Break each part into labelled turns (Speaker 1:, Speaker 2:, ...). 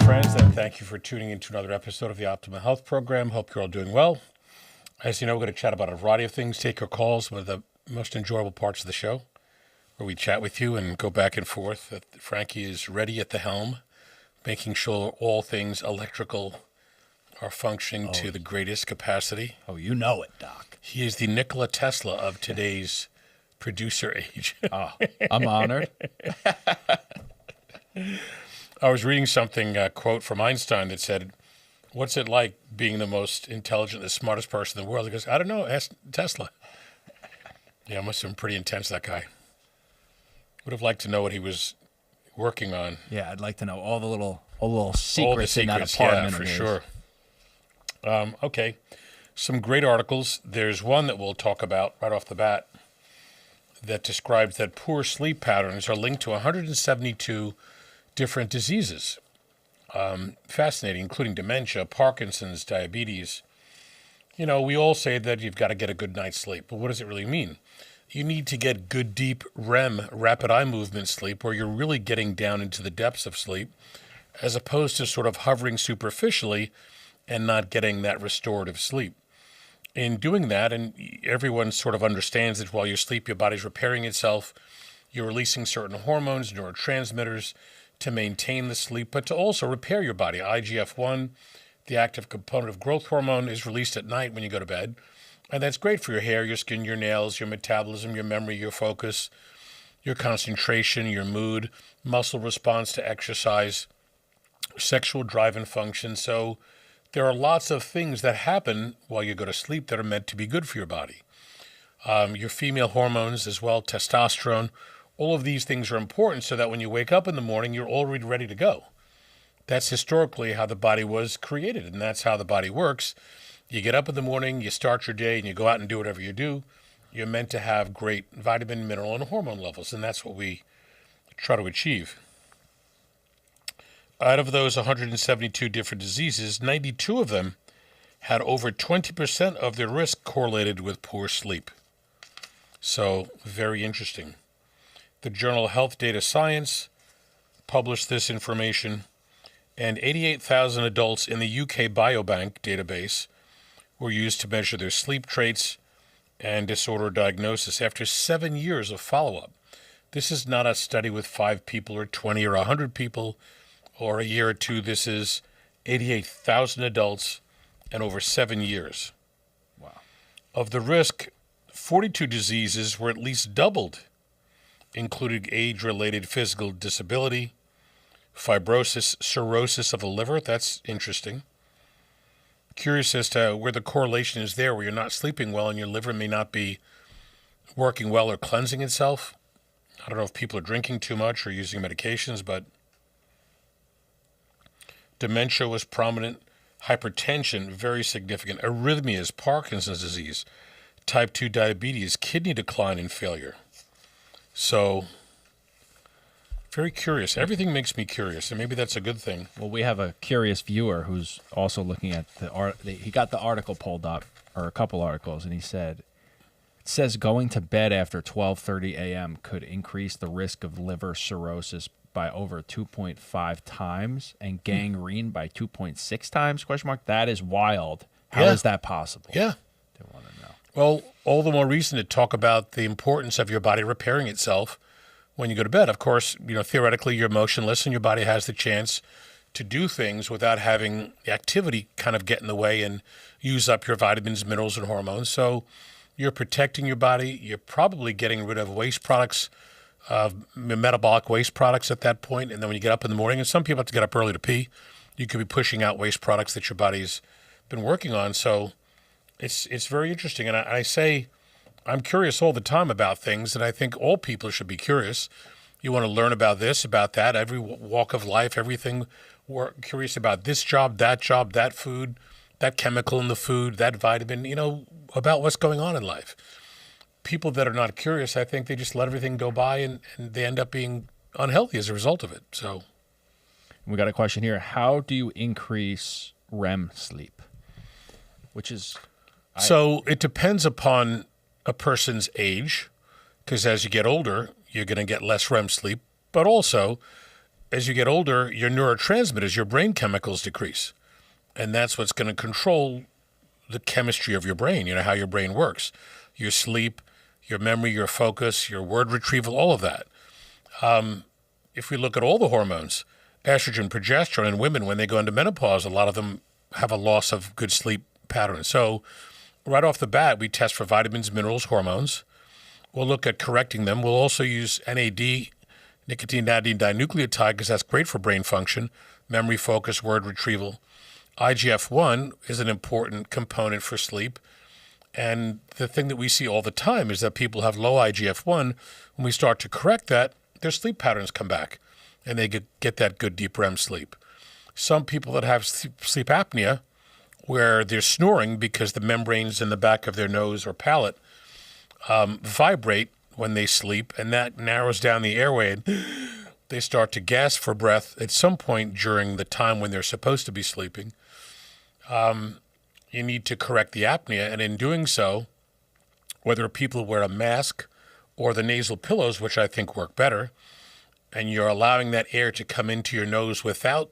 Speaker 1: friends, and thank you for tuning in to another episode of the Optimal Health Program. Hope you're all doing well. As you know, we're going to chat about a variety of things, take your calls, one of the most enjoyable parts of the show, where we chat with you and go back and forth. Frankie is ready at the helm, making sure all things electrical are functioning to the greatest capacity.
Speaker 2: Oh, you know it, Doc.
Speaker 1: He is the Nikola Tesla of today's producer age.
Speaker 2: Oh, I'm honored.
Speaker 1: I was reading something, a quote from Einstein that said, "What's it like being the most intelligent, the smartest person in the world?" He goes, "I don't know, ask Tesla." Yeah, must have been pretty intense, that guy. Would have liked to know what he was working on.
Speaker 2: Yeah, I'd like to know all the little secrets in that apartment.
Speaker 1: Yeah, for sure. Okay, some great articles. There's one that we'll talk about right off the bat that describes that poor sleep patterns are linked to 172 different diseases. Fascinating, including dementia, Parkinson's, diabetes. You know, we all say that you've got to get a good night's sleep, but what does it really mean? You need to get good, deep REM, rapid eye movement sleep, where you're really getting down into the depths of sleep, as opposed to sort of hovering superficially and not getting that restorative sleep. In doing that, and everyone sort of understands that while you sleep, your body's repairing itself, you're releasing certain hormones, neurotransmitters, to maintain the sleep, but to also repair your body. IGF-1, the active component of growth hormone, is released at night when you go to bed. And that's great for your hair, your skin, your nails, your metabolism, your memory, your focus, your concentration, your mood, muscle response to exercise, sexual drive and function. So there are lots of things that happen while you go to sleep that are meant to be good for your body. Your female hormones as well, testosterone. All of these things are important so that when you wake up in the morning, you're already ready to go. That's historically how the body was created, and that's how the body works. You get up in the morning, you start your day, and you go out and do whatever you do. You're meant to have great vitamin, mineral, and hormone levels, and that's what we try to achieve. Out of those 172 different diseases, 92 of them had over 20% of their risk correlated with poor sleep. So, very interesting. The journal Health Data Science published this information, and 88,000 adults in the UK Biobank database were used to measure their sleep traits and disorder diagnosis after 7 years of follow-up. This is not a study with 5 people or 20 or 100 people or a year or two. This is 88,000 adults and over 7 years.
Speaker 2: Wow.
Speaker 1: Of the risk, 42 diseases were at least doubled, including age-related physical disability, fibrosis, cirrhosis of the liver. That's interesting. Curious as to where the correlation is there, where you're not sleeping well and your liver may not be working well or cleansing itself. I don't know if people are drinking too much or using medications, but dementia was prominent. Hypertension, very significant. Arrhythmias, Parkinson's disease, type 2 diabetes, kidney decline and failure. So, very curious. Everything makes me curious, and maybe that's a good thing.
Speaker 2: Well, we have a curious viewer who's also looking at he got the article pulled up, or a couple articles, and he said, it says going to bed after 12:30 a.m. could increase the risk of liver cirrhosis by over 2.5 times and gangrene by 2.6 times, question mark. That is wild. How is that possible?
Speaker 1: Yeah.
Speaker 2: They want to know.
Speaker 1: Well, all the more reason to talk about the importance of your body repairing itself when you go to bed. Of course, you know, theoretically, you're motionless and your body has the chance to do things without having the activity kind of get in the way and use up your vitamins, minerals, and hormones. So you're protecting your body. You're probably getting rid of waste products, metabolic waste products at that point. And then when you get up in the morning, and some people have to get up early to pee, you could be pushing out waste products that your body's been working on. So it's very interesting. And I say I'm curious all the time about things, and I think all people should be curious. You want to learn about this, about that, every walk of life, everything. We're curious about this job, that food, that chemical in the food, that vitamin, you know, about what's going on in life. People that are not curious, I think they just let everything go by and they end up being unhealthy as a result of it. So
Speaker 2: we got a question here. How do you increase REM sleep? Which is...
Speaker 1: So it depends upon a person's age, because as you get older, you're going to get less REM sleep. But also, as you get older, your neurotransmitters, your brain chemicals decrease. And that's what's going to control the chemistry of your brain, how your brain works. Your sleep, your memory, your focus, your word retrieval, all of that. If we look at all the hormones, estrogen, progesterone in women, when they go into menopause, a lot of them have a loss of good sleep patterns. So right off the bat, we test for vitamins, minerals, hormones. We'll look at correcting them. We'll also use NAD, nicotine adenine dinucleotide, because that's great for brain function, memory, focus, word retrieval. IGF-1 is an important component for sleep. And the thing that we see all the time is that people have low IGF-1. When we start to correct that, their sleep patterns come back and they get that good deep REM sleep. Some people that have sleep apnea, where they're snoring because the membranes in the back of their nose or palate vibrate when they sleep, and that narrows down the airway, and they start to gasp for breath at some point during the time when they're supposed to be sleeping. You need to correct the apnea, and in doing so, whether people wear a mask or the nasal pillows, which I think work better, and you're allowing that air to come into your nose without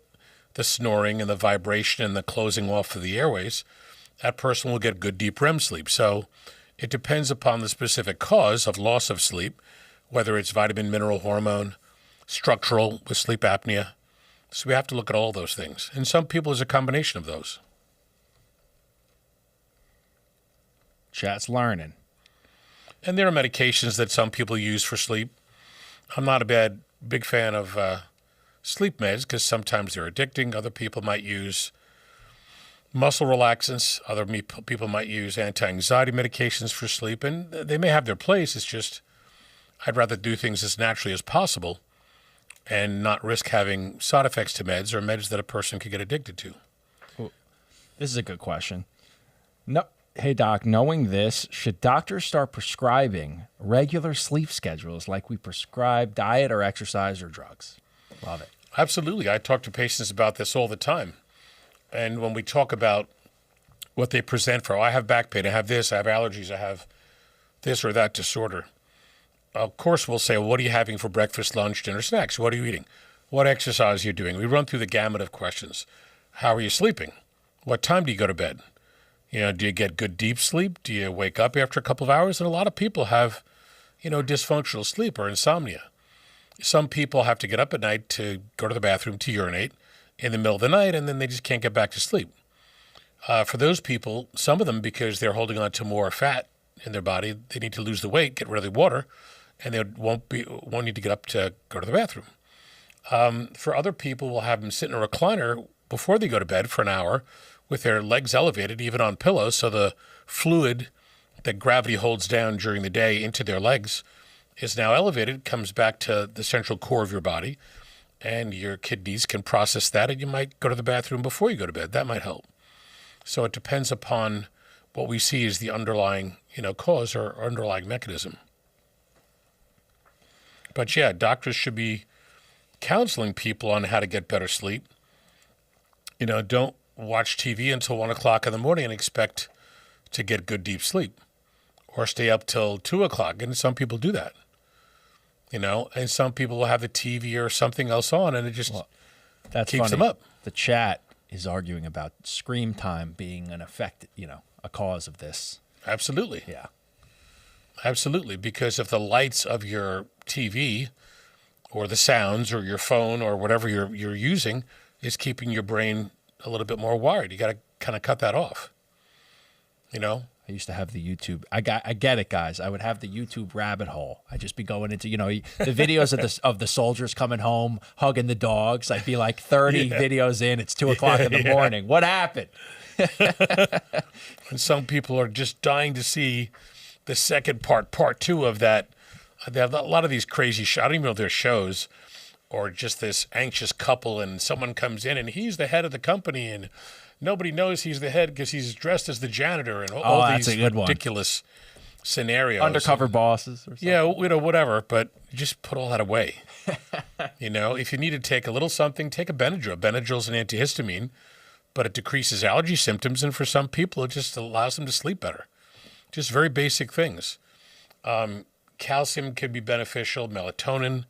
Speaker 1: the snoring and the vibration and the closing off of the airways, that person will get good deep REM sleep. So it depends upon the specific cause of loss of sleep, whether it's vitamin, mineral, hormone, structural with sleep apnea. So we have to look at all those things. And some people, it's a combination of those.
Speaker 2: Chat's learning.
Speaker 1: And there are medications that some people use for sleep. I'm not a big fan of sleep meds because sometimes they're addicting. Other people might use muscle relaxants. Other people might use anti-anxiety medications for sleep. And they may have their place. It's just I'd rather do things as naturally as possible and not risk having side effects to meds or meds that a person could get addicted to.
Speaker 2: This is a good question. No. Hey, Doc, knowing this, should doctors start prescribing regular sleep schedules like we prescribe diet or exercise or drugs? Love it.
Speaker 1: Absolutely. I talk to patients about this all the time. And when we talk about what they present for, I have back pain, I have this, I have allergies, I have this or that disorder. Of course, we'll say, well, what are you having for breakfast, lunch, dinner, snacks? What are you eating? What exercise are you doing? We run through the gamut of questions. How are you sleeping? What time do you go to bed? Do you get good deep sleep? Do you wake up after a couple of hours? And a lot of people have, dysfunctional sleep or insomnia. Some people have to get up at night to go to the bathroom to urinate in the middle of the night, and then they just can't get back to sleep. For those people, some of them, because they're holding on to more fat in their body, they need to lose the weight, get rid of the water, and they won't need to get up to go to the bathroom. For other people, we'll have them sit in a recliner before they go to bed for an hour with their legs elevated, even on pillows, so the fluid that gravity holds down during the day into their legs is now elevated, comes back to the central core of your body, and your kidneys can process that, and you might go to the bathroom before you go to bed. That might help. So it depends upon what we see as the underlying, cause or underlying mechanism. But yeah, doctors should be counseling people on how to get better sleep. Don't watch TV until 1 o'clock in the morning and expect to get good deep sleep, or stay up till 2 o'clock. And some people do that, and some people will have the TV or something else on, and it just keeps them up.
Speaker 2: The chat is arguing about screen time being an effect, a cause of this.
Speaker 1: Absolutely.
Speaker 2: Yeah.
Speaker 1: Absolutely. Because if the lights of your TV or the sounds or your phone or whatever you're using is keeping your brain a little bit more wired, you got to kind of cut that off.
Speaker 2: I used to have the YouTube. I get it, guys. I would have the YouTube rabbit hole. I'd just be going into, the videos of the soldiers coming home, hugging the dogs. I'd be like 30 videos in. It's 2 o'clock in the morning. What happened?
Speaker 1: And some people are just dying to see the second part 2 of that. They have a lot of these crazy shows. I don't even know if they're shows, or just this anxious couple, and someone comes in and he's the head of the company, and nobody knows he's the head because he's dressed as the janitor, and all these ridiculous scenarios.
Speaker 2: Undercover bosses or something.
Speaker 1: Yeah, whatever, but just put all that away. If you need to take a little something, take a Benadryl. Benadryl's an antihistamine, but it decreases allergy symptoms, and for some people, it just allows them to sleep better. Just very basic things. Calcium can be beneficial, melatonin.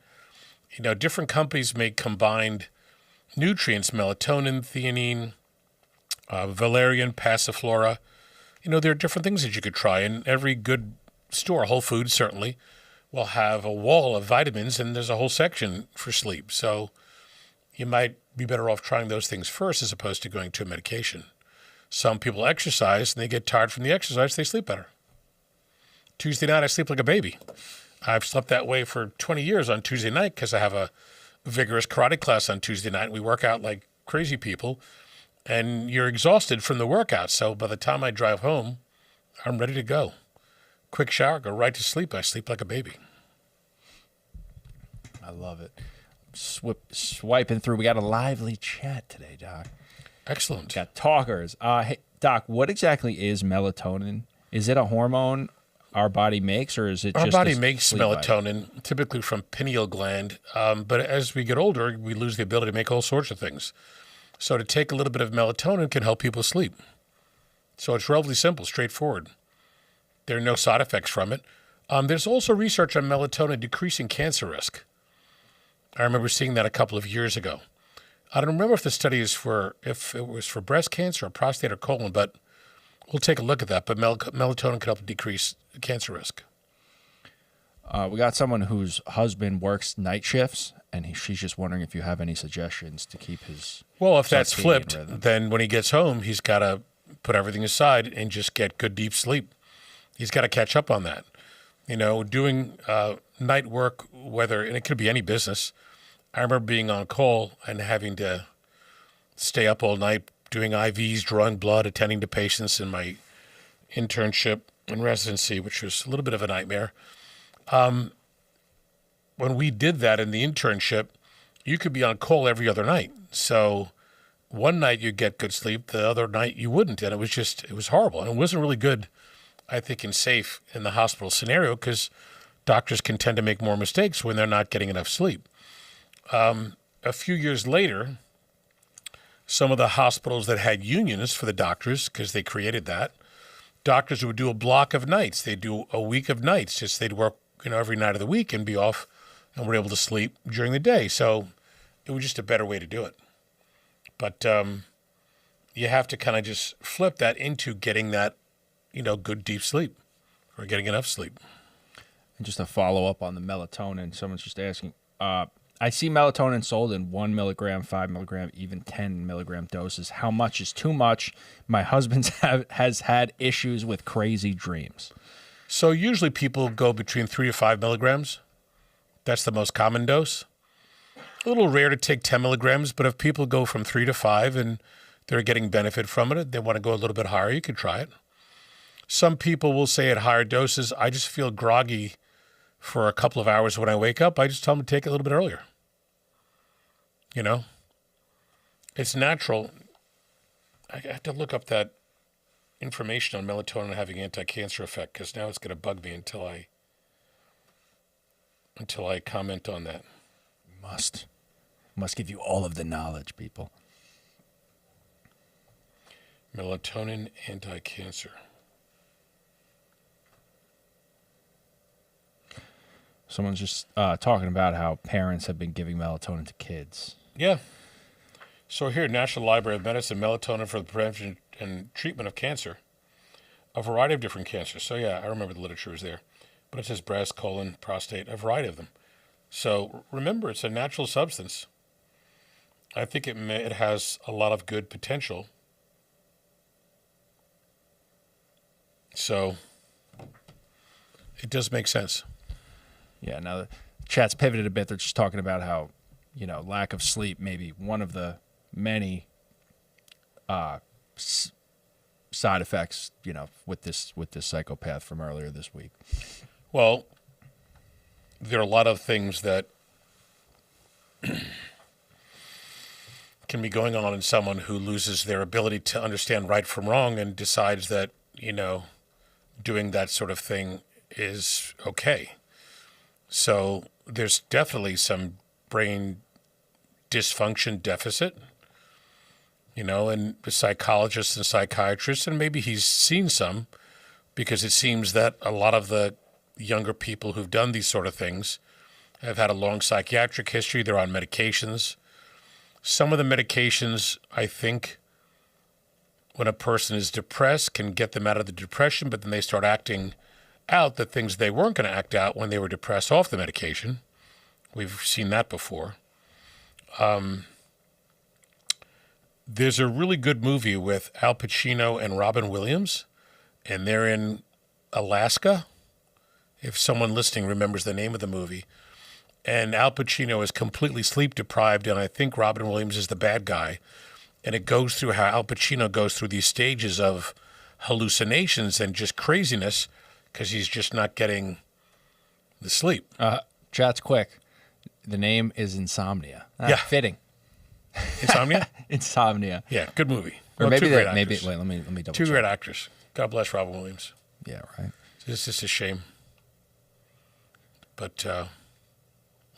Speaker 1: Different companies make combined nutrients, melatonin, theanine, valerian, passiflora. There are different things that you could try, and every good store, Whole Foods certainly, will have a wall of vitamins, and there's a whole section for sleep. So you might be better off trying those things first as opposed to going to a medication. Some people exercise, and they get tired from the exercise, they sleep better. Tuesday night, I sleep like a baby. I've slept that way for 20 years on Tuesday night because I have a vigorous karate class on Tuesday night, and we work out like crazy people, and you're exhausted from the workout. So by the time I drive home, I'm ready to go. Quick shower, go right to sleep. I sleep like a baby.
Speaker 2: I love it. Swiping through. We got a lively chat today, Doc.
Speaker 1: Excellent.
Speaker 2: Got talkers. Hey, Doc, what exactly is melatonin? Is it a hormone our body makes, or is it
Speaker 1: Our
Speaker 2: just
Speaker 1: body makes melatonin,
Speaker 2: vitamin?
Speaker 1: typically from pineal gland. But as we get older, we lose the ability to make all sorts of things. So to take a little bit of melatonin can help people sleep. So it's relatively simple, straightforward. There are no side effects from it. There's also research on melatonin decreasing cancer risk. I remember seeing that a couple of years ago. I don't remember if the study if it was for breast cancer or prostate or colon, but we'll take a look at that. But melatonin can help decrease cancer risk.
Speaker 2: We got someone whose husband works night shifts, and she's just wondering if you have any suggestions to keep his.
Speaker 1: Well, if that's
Speaker 2: circadian
Speaker 1: flipped,
Speaker 2: rhythm.
Speaker 1: then when he gets home, he's got to put everything aside and just get good deep sleep. He's got to catch up on that. Doing night work, and it could be any business. I remember being on call and having to stay up all night doing IVs, drawing blood, attending to patients in my internship and residency, which was a little bit of a nightmare. When we did that in the internship, you could be on call every other night. So one night you'd get good sleep, the other night you wouldn't. And it was horrible. And it wasn't really good, I think, and safe in the hospital scenario because doctors can tend to make more mistakes when they're not getting enough sleep. A few years later, some of the hospitals that had unions for the doctors, because they created that, doctors would do a block of nights. They'd do a week of nights. Just they'd work, every night of the week and be off and were able to sleep during the day. So it was just a better way to do it. But you have to kind of just flip that into getting that, good deep sleep or getting enough sleep.
Speaker 2: And just a follow up on the melatonin. Someone's just asking. I see melatonin sold in 1 milligram, 5 milligram, even 10 milligram doses. How much is too much? My husband has had issues with crazy dreams.
Speaker 1: So usually people go between 3 to 5 milligrams. That's the most common dose. A little rare to take 10 milligrams, but if people go from 3 to 5 and they're getting benefit from it, they want to go a little bit higher, you can try it. Some people will say at higher doses, I just feel groggy for a couple of hours when I wake up. I just tell them to take it a little bit earlier. It's natural. I have to look up that information on melatonin having anti-cancer effect because now it's going to bug me until I comment on that.
Speaker 2: Must give you all of the knowledge, people.
Speaker 1: Melatonin anti-cancer.
Speaker 2: Someone's just talking about how parents have been giving melatonin to kids.
Speaker 1: Yeah. So here, National Library of Medicine, melatonin for the prevention and treatment of cancer, a variety of different cancers. So yeah, I remember the literature is there, but it says breast, colon, prostate, a variety of them. So remember, it's a natural substance. I think it has a lot of good potential. So it does make sense.
Speaker 2: Yeah, now the chat's pivoted a bit. They're just talking about how, lack of sleep may be one of the many side effects, with this psychopath from earlier this week.
Speaker 1: Well, there are a lot of things that can be going on in someone who loses their ability to understand right from wrong and decides that, doing that sort of thing is okay. So there's definitely some brain dysfunction deficit, and the psychologists and psychiatrists, and maybe he's seen some, because it seems that a lot of the younger people who've done these sort of things have had a long psychiatric history. They're on medications. Some of the medications, I think, when a person is depressed, can get them out of the depression, but then they start acting out the things they weren't going to act out when they were depressed off the medication. We've seen that before. There's a really good movie with Al Pacino and Robin Williams, and they're in Alaska. If someone listening remembers the name of the movie. And Al Pacino is completely sleep deprived, and I think Robin Williams is the bad guy. And it goes through how Al Pacino goes through these stages of hallucinations and just craziness because he's just not getting the sleep.
Speaker 2: Chat's quick. The name is Insomnia.
Speaker 1: Yeah.
Speaker 2: Fitting.
Speaker 1: Insomnia?
Speaker 2: Insomnia.
Speaker 1: Yeah, good movie.
Speaker 2: Or
Speaker 1: Well,
Speaker 2: maybe
Speaker 1: two great
Speaker 2: that. Maybe
Speaker 1: actors.
Speaker 2: wait. Let me double.
Speaker 1: Two
Speaker 2: check.
Speaker 1: great actors. God bless Robin Williams.
Speaker 2: Yeah. Right.
Speaker 1: It's just a shame. But,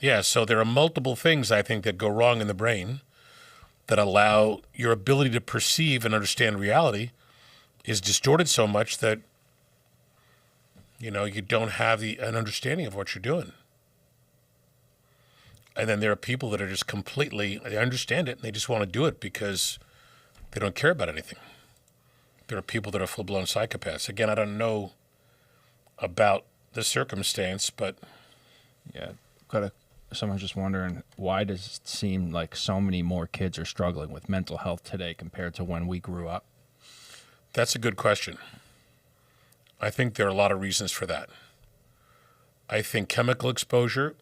Speaker 1: yeah, so there are multiple things, I think, that go wrong in the brain that allow your ability to perceive and understand reality is distorted so much that, you don't have an understanding of what you're doing. And then there are people that are just they understand it and they just want to do it because they don't care about anything. There are people that are full-blown psychopaths. Again, I don't know about the circumstance, but...
Speaker 2: Yeah. Someone's just wondering, why does it seem like so many more kids are struggling with mental health today compared to when we grew up?
Speaker 1: That's a good question. I think there are a lot of reasons for that. I think chemical exposure,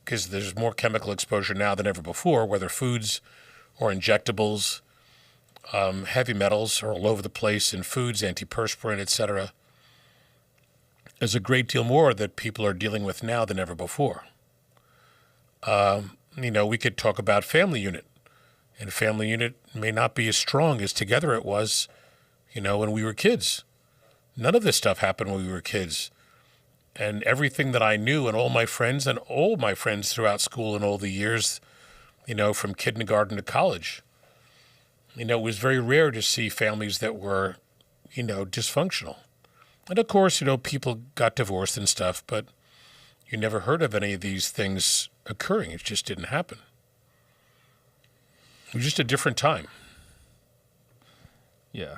Speaker 1: because there's more chemical exposure now than ever before, whether foods or injectables, heavy metals are all over the place in foods, antiperspirant, etc. There's a great deal more that people are dealing with now than ever before. We could talk about Family Unit, and Family Unit may not be as strong as Together it was, when we were kids. None of this stuff happened when we were kids. And everything that I knew and all my friends throughout school and all the years, from kindergarten to college, it was very rare to see families that were, dysfunctional. And of course, people got divorced and stuff, but you never heard of any of these things occurring. It just didn't happen. It was just a different time.
Speaker 2: Yeah.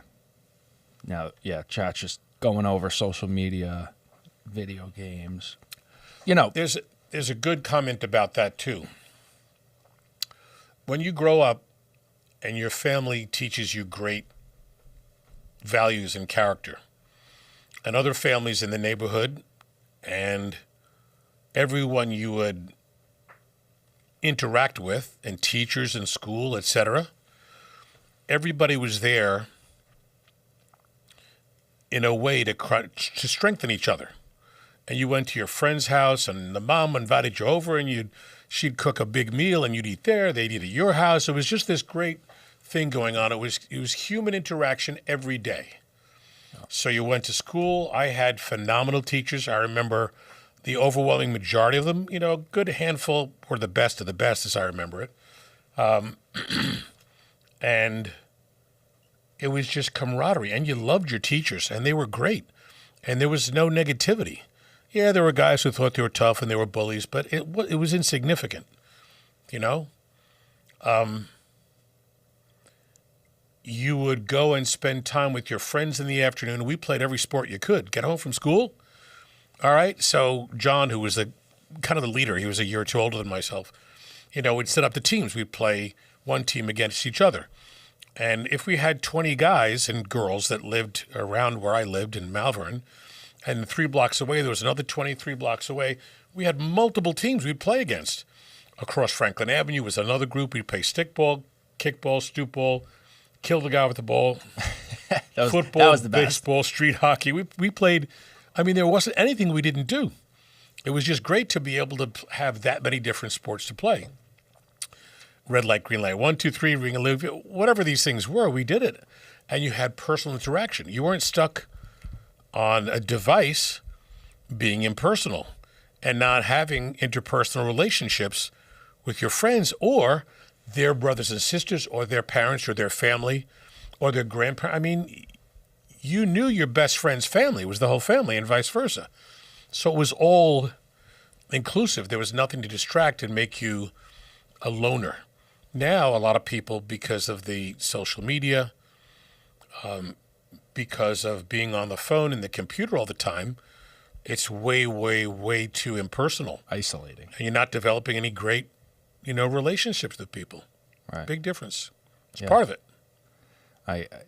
Speaker 2: Now, chat's just going over social media, video games.
Speaker 1: There's a good comment about that too. When you grow up and your family teaches you great values and character, and other families in the neighborhood and everyone you would interact with, and teachers in school, etc., everybody was there in a way to strengthen each other. And you went to your friend's house, and the mom invited you over, and she'd cook a big meal, and you'd eat there. They'd eat at your house. It was just this great thing going on. It was human interaction every day. So you went to school. I had phenomenal teachers. I remember the overwhelming majority of them. A good handful were the best of the best, as I remember it. And it was just camaraderie, and you loved your teachers, and they were great, and there was no negativity. Yeah, there were guys who thought they were tough and they were bullies, but it was insignificant, You would go and spend time with your friends in the afternoon. We played every sport you could. Get home from school. All right, so John, who was kind of the leader, he was a year or two older than myself, we'd set up the teams. We'd play one team against each other. And if we had 20 guys and girls that lived around where I lived in Malvern, and 3 blocks away, there was another 23 blocks away, we had multiple teams we'd play against. Across Franklin Avenue was another group. We'd play stickball, kickball, stoop ball, kill the guy with the ball, football,
Speaker 2: that was the best.
Speaker 1: baseball, street hockey. We played, there wasn't anything we didn't do. It was just great to be able to have that many different sports to play. Red light, green light, 1, 2, 3, ring a live, whatever these things were, we did it. And you had personal interaction. You weren't stuck on a device being impersonal and not having interpersonal relationships with your friends or their brothers and sisters or their parents or their family or their grandparents. You knew your best friend's family was the whole family and vice versa. So it was all inclusive. There was nothing to distract and make you a loner. Now, a lot of people, because of the social media, because of being on the phone and the computer all the time, it's way, way, way too impersonal.
Speaker 2: Isolating.
Speaker 1: And you're not developing any great, relationships with people.
Speaker 2: Right.
Speaker 1: Big difference. It's
Speaker 2: Yeah.
Speaker 1: part of it.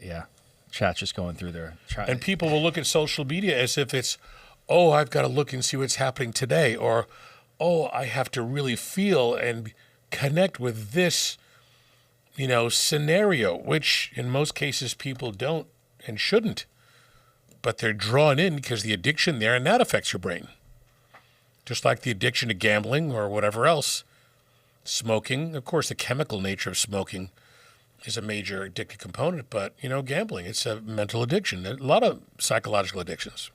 Speaker 2: Yeah. Chat's just going through their
Speaker 1: And people will look at social media as if it's, oh, I've got to look and see what's happening today, or, oh, I have to really feel and connect with this, scenario, which in most cases people don't and shouldn't. But they're drawn in because the addiction there, and that affects your brain. Just like the addiction to gambling or whatever else. Smoking, of course, the chemical nature of smoking is a major addictive component, but, gambling, it's a mental addiction. A lot of psychological addictions.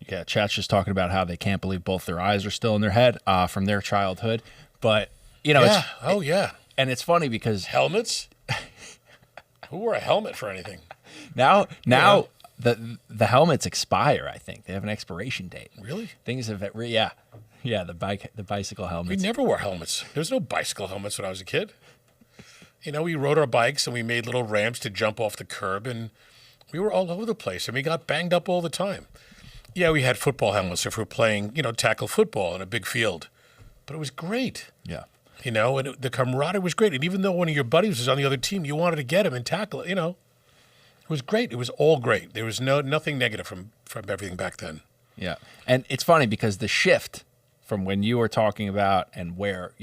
Speaker 2: Yeah, chat's just talking about how they can't believe both their eyes are still in their head from their childhood. But,
Speaker 1: Yeah.
Speaker 2: it's... And it's funny because...
Speaker 1: Helmets? Who wore a helmet for anything?
Speaker 2: Now the helmets expire, I think. They have an expiration date.
Speaker 1: Really?
Speaker 2: Things have... Yeah, the bicycle
Speaker 1: We
Speaker 2: helmets.
Speaker 1: never wore helmets. There was no bicycle helmets when I was a kid. We rode our bikes and we made little ramps to jump off the curb, and we were all over the place, and we got banged up all the time. Yeah, we had football helmets if we were playing, tackle football in a big field. But it was great,
Speaker 2: Yeah.
Speaker 1: and the camaraderie was great. And even though one of your buddies was on the other team, you wanted to get him and tackle it, It was great. It was all great. There was nothing negative from everything back then.
Speaker 2: Yeah. And it's funny because the shift from when you were talking about and where,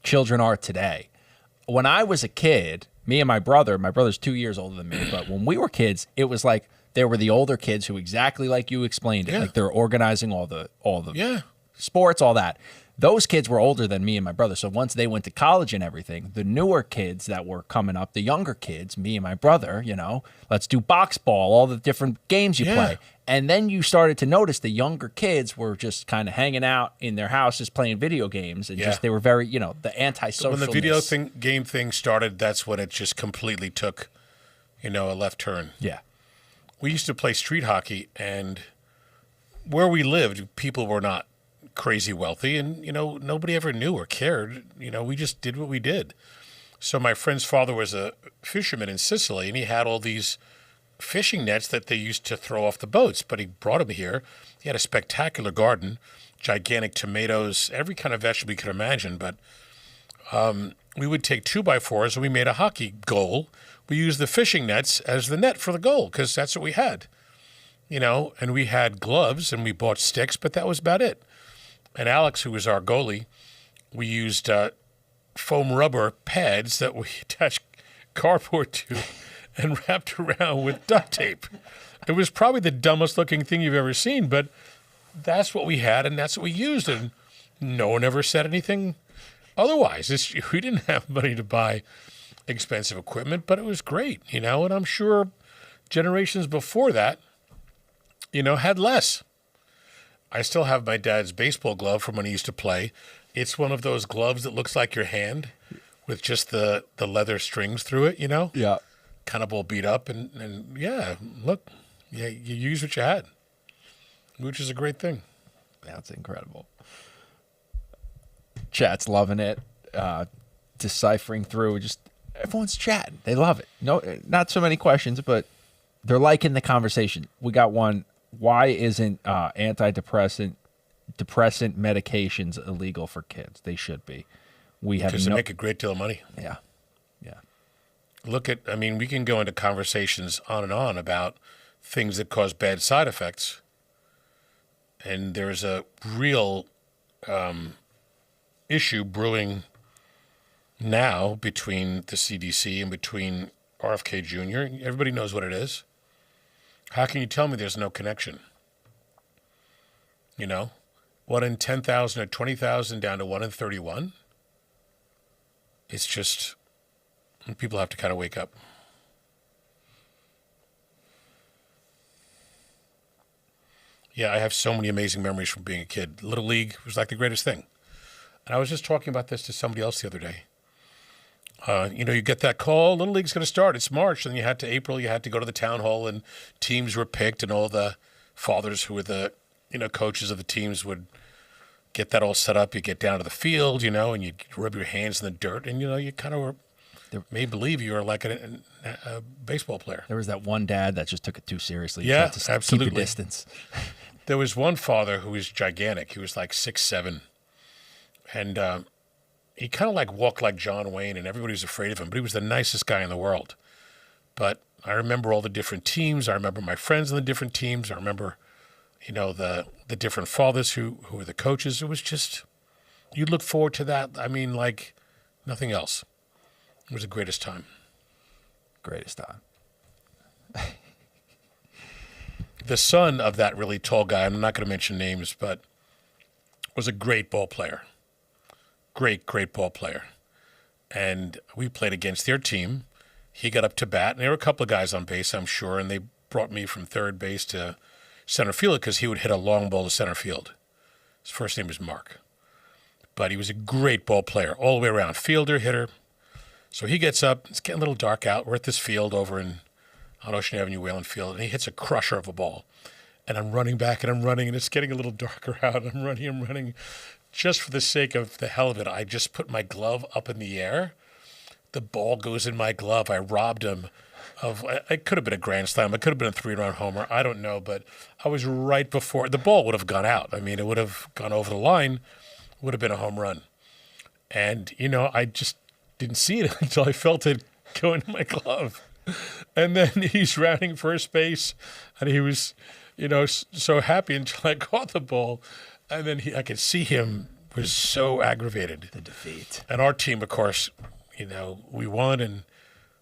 Speaker 2: children are today. When I was a kid, me and my brother's 2 years older than me, but when we were kids, it was like there were the older kids who exactly like you explained it.
Speaker 1: Yeah.
Speaker 2: Like they're organizing all the
Speaker 1: Yeah.
Speaker 2: sports, all that. Those kids were older than me and my brother. So once they went to college and everything, the newer kids that were coming up, the younger kids, me and my brother, let's do box ball, all the different games you
Speaker 1: Yeah.
Speaker 2: play. And then you started to notice the younger kids were just kind of hanging out in their houses playing video games. And
Speaker 1: Yeah.
Speaker 2: just they were very, the antisocial.
Speaker 1: When the video game thing started, that's when it just completely took, a left turn.
Speaker 2: Yeah.
Speaker 1: We used to play street hockey, and where we lived, people were not crazy wealthy, and nobody ever knew or cared. We just did what we did. So my friend's father was a fisherman in Sicily, and he had all these fishing nets that they used to throw off the boats, but he brought them here. He had a spectacular garden, gigantic tomatoes, every kind of vegetable you could imagine. But we would take 2x4s and we made a hockey goal. We used the fishing nets as the net for the goal because that's what we had, and we had gloves and we bought sticks, but that was about it. And Alex, who was our goalie, we used foam rubber pads that we attached cardboard to and wrapped around with duct tape. It was probably the dumbest looking thing you've ever seen, but that's what we had and that's what we used. And no one ever said anything otherwise. We didn't have money to buy expensive equipment, but it was great, and I'm sure generations before that, had less. I still have my dad's baseball glove from when he used to play. It's one of those gloves that looks like your hand with just the leather strings through it,
Speaker 2: Yeah.
Speaker 1: kind of all beat up. And yeah, look, yeah, you use what you had, which is a great thing.
Speaker 2: That's incredible. Chat's loving it. Deciphering through, just everyone's chatting. They love it. No, not so many questions, but they're liking the conversation. We got one. Why isn't depressant medications illegal for kids? They should be. We have
Speaker 1: Because they make a great deal of money.
Speaker 2: Yeah.
Speaker 1: We can go into conversations on and on about things that cause bad side effects. And there's a real issue brewing now between the CDC and between RFK Jr. Everybody knows what it is. How can you tell me there's no connection? 1 in 10,000 or 20,000 down to 1 in 31? It's just, people have to kind of wake up. Yeah, I have so many amazing memories from being a kid. Little League was like the greatest thing. And I was just talking about this to somebody else the other day. You get that call, Little League's going to start. It's March. And you had to go to the town hall and teams were picked and all the fathers who were the coaches of the teams would get that all set up. You get down to the field, and you rub your hands in the dirt, and you kind of made believe you were like a baseball player.
Speaker 2: There was that one dad that just took it too seriously.
Speaker 1: Yeah,
Speaker 2: Tried to
Speaker 1: absolutely.
Speaker 2: Keep your distance.
Speaker 1: There was one father who was gigantic. He was like 6'7", and he kind of like walked like John Wayne, and everybody was afraid of him. But he was the nicest guy in the world. But I remember all the different teams. I remember my friends in the different teams. I remember, the different fathers who were the coaches. It was just, you look forward to that. I mean, like nothing else. It was the greatest time.
Speaker 2: Greatest time.
Speaker 1: The son of that really tall guy, I'm not going to mention names, but was a great ball player. Great ball player. And we played against their team. He got up to bat, and there were a couple of guys on base, I'm sure, and they brought me from third base to center field because he would hit a long ball to center field. His first name was Mark. But he was a great ball player all the way around, fielder, hitter. So he gets up. It's getting a little dark out. We're at this field over on Ocean Avenue, Wayland Field, and he hits a crusher of a ball. And I'm running back, and I'm running, and it's getting a little darker out. I'm running. Just for the sake of the hell of it, I just put my glove up in the air. The ball goes in my glove. I robbed him of, it could have been a grand slam. It could have been a 3-run homer. I don't know, but I was right before. The ball would have gone out. I mean, it would have gone over the line. It would have been a home run. And, I just didn't see it until I felt it go into my glove. And then he's rounding first base, and he was, so happy until I caught the ball. And then I could see him was so aggravated.
Speaker 2: The defeat.
Speaker 1: And our team, of course, we won, and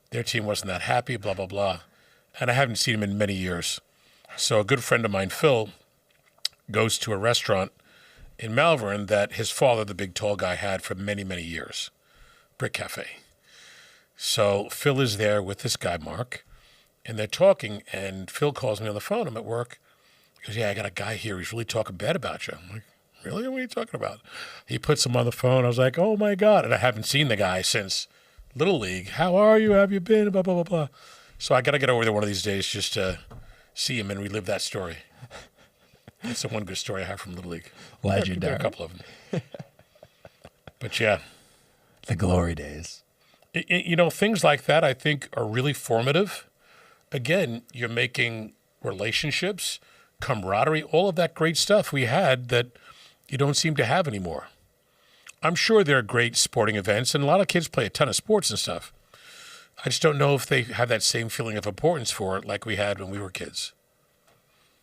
Speaker 1: their team wasn't that happy, blah, blah, blah. And I haven't seen him in many years. So a good friend of mine, Phil, goes to a restaurant in Malvern that his father, the big tall guy, had for many, many years, Brick Cafe. So Phil is there with this guy, Mark, and they're talking, and Phil calls me on the phone. I'm at work. He goes, yeah, I got a guy here. He's really talking bad about you. I'm like, really? What are you talking about? He puts him on the phone. I was like, oh, my God. And I haven't seen the guy since Little League. How are you? Have you been? Blah, blah, blah, blah. So I got to get over there one of these days just to see him and relive that story. That's the one good story I have from Little League.
Speaker 2: Legendary.
Speaker 1: There are a couple of them. But, yeah.
Speaker 2: The glory days.
Speaker 1: Things like that I think are really formative. Again, you're making relationships, camaraderie, all of that great stuff we had that you don't seem to have anymore. I'm sure there are great sporting events, and a lot of kids play a ton of sports and stuff. I just don't know if they have that same feeling of importance for it like we had when we were kids.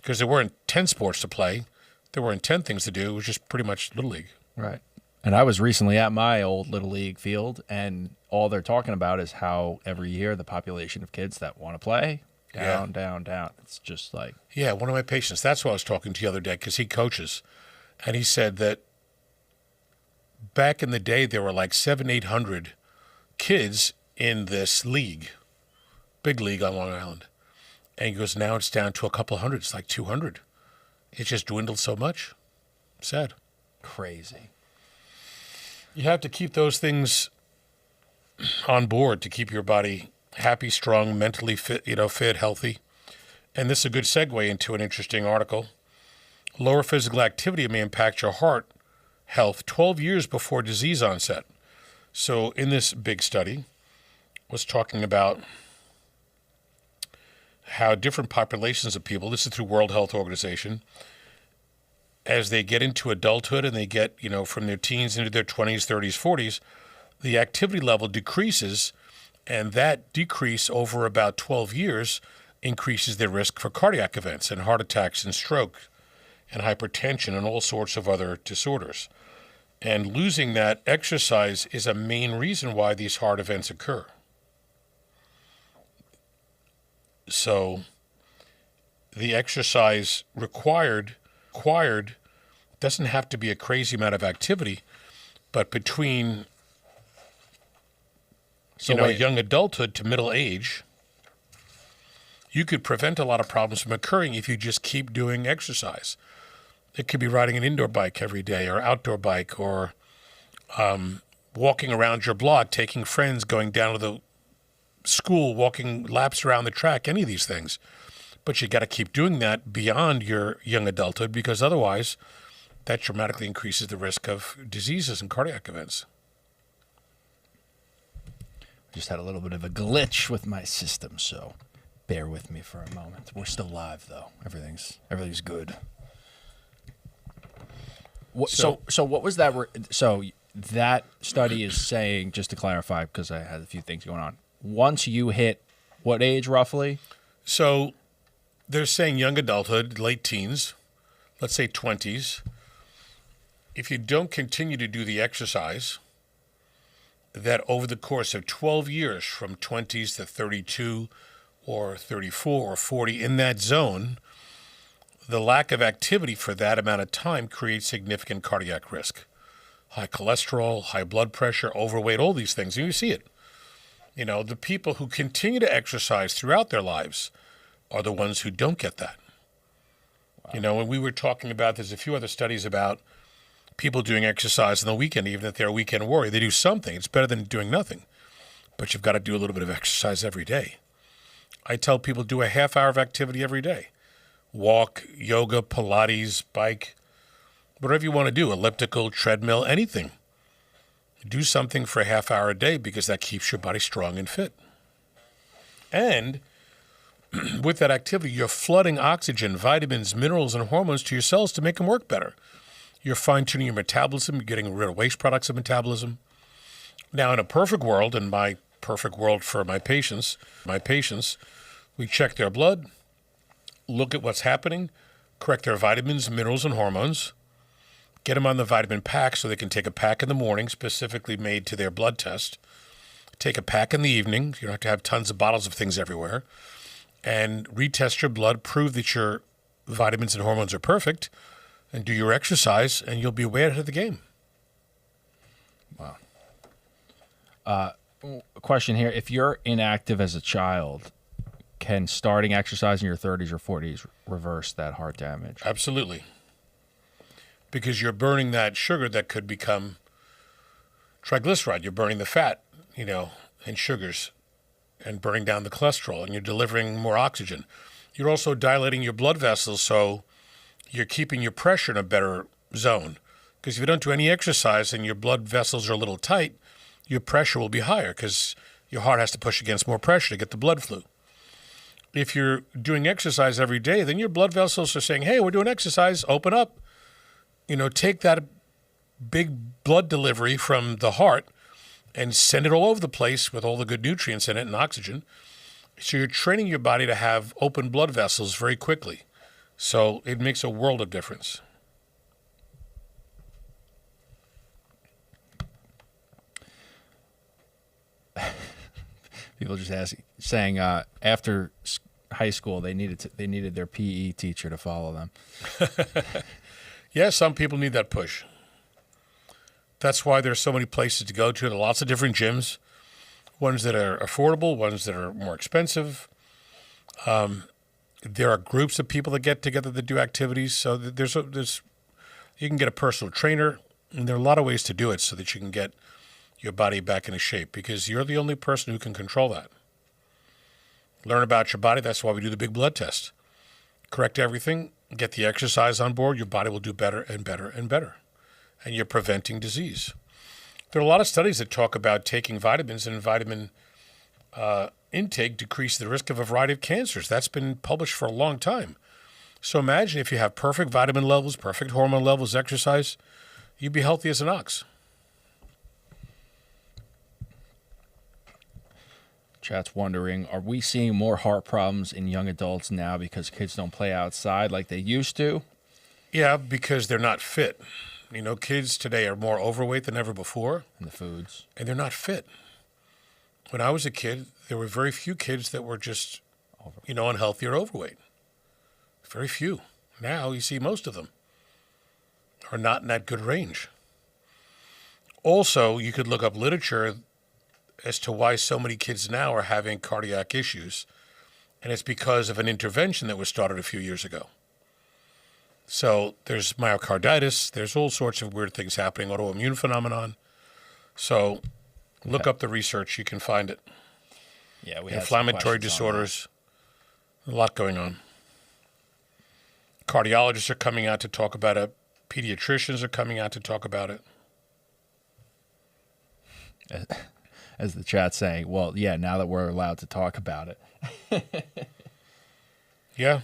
Speaker 1: Because there weren't 10 sports to play. There weren't 10 things to do. It was just pretty much Little League.
Speaker 2: Right. And I was recently at my old Little League field, and all they're talking about is how every year the population of kids that want to play, down. It's just like...
Speaker 1: Yeah, one of my patients, that's what I was talking to the other day, because he coaches. And he said that back in the day, there were like 700-800 kids in this league, big league on Long Island. And he goes, now it's down to a couple hundred. It's like 200. It just dwindled so much. Sad.
Speaker 2: Crazy.
Speaker 1: You have to keep those things on board to keep your body happy, strong, mentally fit, fit, healthy. And this is a good segue into an interesting article. Lower physical activity may impact your heart health 12 years before disease onset. So in this big study, was talking about how different populations of people, this is through World Health Organization, as they get into adulthood and they get, from their teens into their 20s, 30s, 40s, the activity level decreases, and that decrease over about 12 years increases their risk for cardiac events and heart attacks and stroke and hypertension and all sorts of other disorders. And losing that exercise is a main reason why these heart events occur. So the exercise required doesn't have to be a crazy amount of activity, but between young adulthood to middle age, you could prevent a lot of problems from occurring if you just keep doing exercise. It could be riding an indoor bike every day or outdoor bike or walking around your block, taking friends, going down to the school, walking laps around the track, any of these things. But you got to keep doing that beyond your young adulthood, because otherwise that dramatically increases the risk of diseases and cardiac events.
Speaker 2: Just had a little bit of a glitch with my system, so bear with me for a moment. We're still live, though. Everything's good. So what was that? So that study is saying, just to clarify, because I had a few things going on. Once you hit what age roughly?
Speaker 1: So they're saying young adulthood, late teens, let's say 20s. If you don't continue to do the exercise, that over the course of 12 years, from 20s to 32 or 34 or 40, in that zone, the lack of activity for that amount of time creates significant cardiac risk. High cholesterol, high blood pressure, overweight, all these things. And you see it. You know, the people who continue to exercise throughout their lives are the ones who don't get that. Wow. You know, when we were talking about, there's a few other studies about people doing exercise on the weekend, even if they're a weekend warrior. They do something. It's better than doing nothing. But you've got to do a little bit of exercise every day. I tell people do a half hour of activity every day. Walk, yoga, Pilates, bike, whatever you want to do, elliptical, treadmill, anything. Do something for a half hour a day, because that keeps your body strong and fit. And with that activity, you're flooding oxygen, vitamins, minerals, and hormones to your cells to make them work better. You're fine-tuning your metabolism. You're getting rid of waste products of metabolism. Now, in a perfect world, and my perfect world for my patients, we check their blood, look at what's happening, correct their vitamins, minerals, and hormones, get them on the vitamin pack so they can take a pack in the morning specifically made to their blood test, take a pack in the evening. You don't have to have tons of bottles of things everywhere, and retest your blood, prove that your vitamins and hormones are perfect, and do your exercise, and you'll be way ahead of the game.
Speaker 2: Wow. A question here. If you're inactive as a child, can starting exercise in your 30s or 40s reverse that heart damage?
Speaker 1: Absolutely. Because you're burning that sugar that could become triglyceride. You're burning the fat, you know, and sugars, and burning down the cholesterol, and you're delivering more oxygen. You're also dilating your blood vessels, so you're keeping your pressure in a better zone. Because if you don't do any exercise and your blood vessels are a little tight, your pressure will be higher, because your heart has to push against more pressure to get the blood flow. If you're doing exercise every day, then your blood vessels are saying, hey, we're doing exercise, open up. You know, take that big blood delivery from the heart and send it all over the place with all the good nutrients in it and oxygen. So you're training your body to have open blood vessels very quickly. So it makes a world of difference.
Speaker 2: People just saying after high school they needed their PE teacher to follow them.
Speaker 1: Yeah, some people need that push. That's why there's so many places to go to. There are lots of different gyms, ones that are affordable, ones that are more expensive. There are groups of people that get together that do activities. So you can get a personal trainer, and there are a lot of ways to do it so that you can get your body back into shape, because you're the only person who can control that. Learn about your body. That's why we do the big blood test. Correct everything, get the exercise on board, your body will do better and better and better. And you're preventing disease. There are a lot of studies that talk about taking vitamins, and vitamin intake decrease the risk of a variety of cancers. That's been published for a long time. So imagine if you have perfect vitamin levels, perfect hormone levels, exercise, you'd be healthy as an ox.
Speaker 2: Chat's wondering, are we seeing more heart problems in young adults now because kids don't play outside like they used to?
Speaker 1: Yeah, because they're not fit. You know, kids today are more overweight than ever before.
Speaker 2: And the foods.
Speaker 1: And they're not fit. When I was a kid, there were very few kids that were just, unhealthy or overweight. Very few. Now you see most of them are not in that good range. Also, you could look up literature as to why so many kids now are having cardiac issues, and it's because of an intervention that was started a few years ago. So there's myocarditis, there's all sorts of weird things happening, autoimmune phenomenon. So look up the research, you can find it.
Speaker 2: Yeah, we have
Speaker 1: inflammatory disorders, a lot going on. Cardiologists are coming out to talk about it. Pediatricians are coming out to talk about it.
Speaker 2: As the chat's saying, well, yeah, now that we're allowed to talk about it.
Speaker 1: Yeah.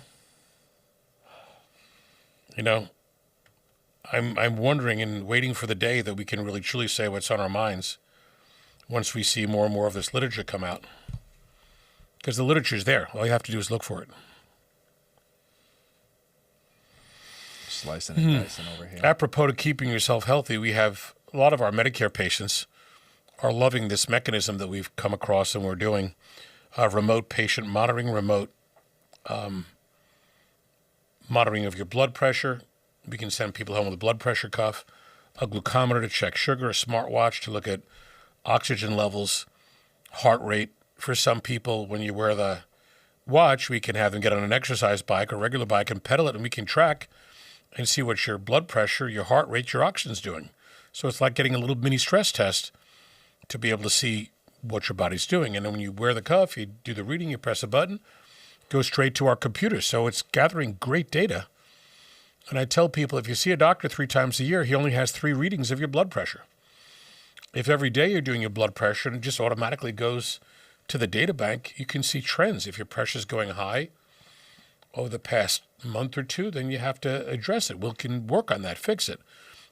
Speaker 1: You know, I'm wondering and waiting for the day that we can really truly say what's on our minds once we see more and more of this literature come out. Because the literature's there. All you have to do is look for it.
Speaker 2: Slicing and dicing over here.
Speaker 1: Apropos to keeping yourself healthy, we have a lot of our Medicare patients are loving this mechanism that we've come across and we're doing remote patient monitoring, remote monitoring of your blood pressure. We can send people home with a blood pressure cuff, a glucometer to check sugar, a smartwatch to look at oxygen levels, heart rate. For some people, when you wear the watch, we can have them get on an exercise bike or regular bike and pedal it, and we can track and see what your blood pressure, your heart rate, your oxygen's doing. So it's like getting a little mini stress test to be able to see what your body's doing. And then when you wear the cuff, you do the reading, you press a button, goes straight to our computer. So it's gathering great data. And I tell people, if you see a doctor 3 times a year, he only has 3 readings of your blood pressure. If every day you're doing your blood pressure and it just automatically goes to the data bank, you can see trends. If your pressure's going high over the past month or 2, then you have to address it. We can work on that, fix it.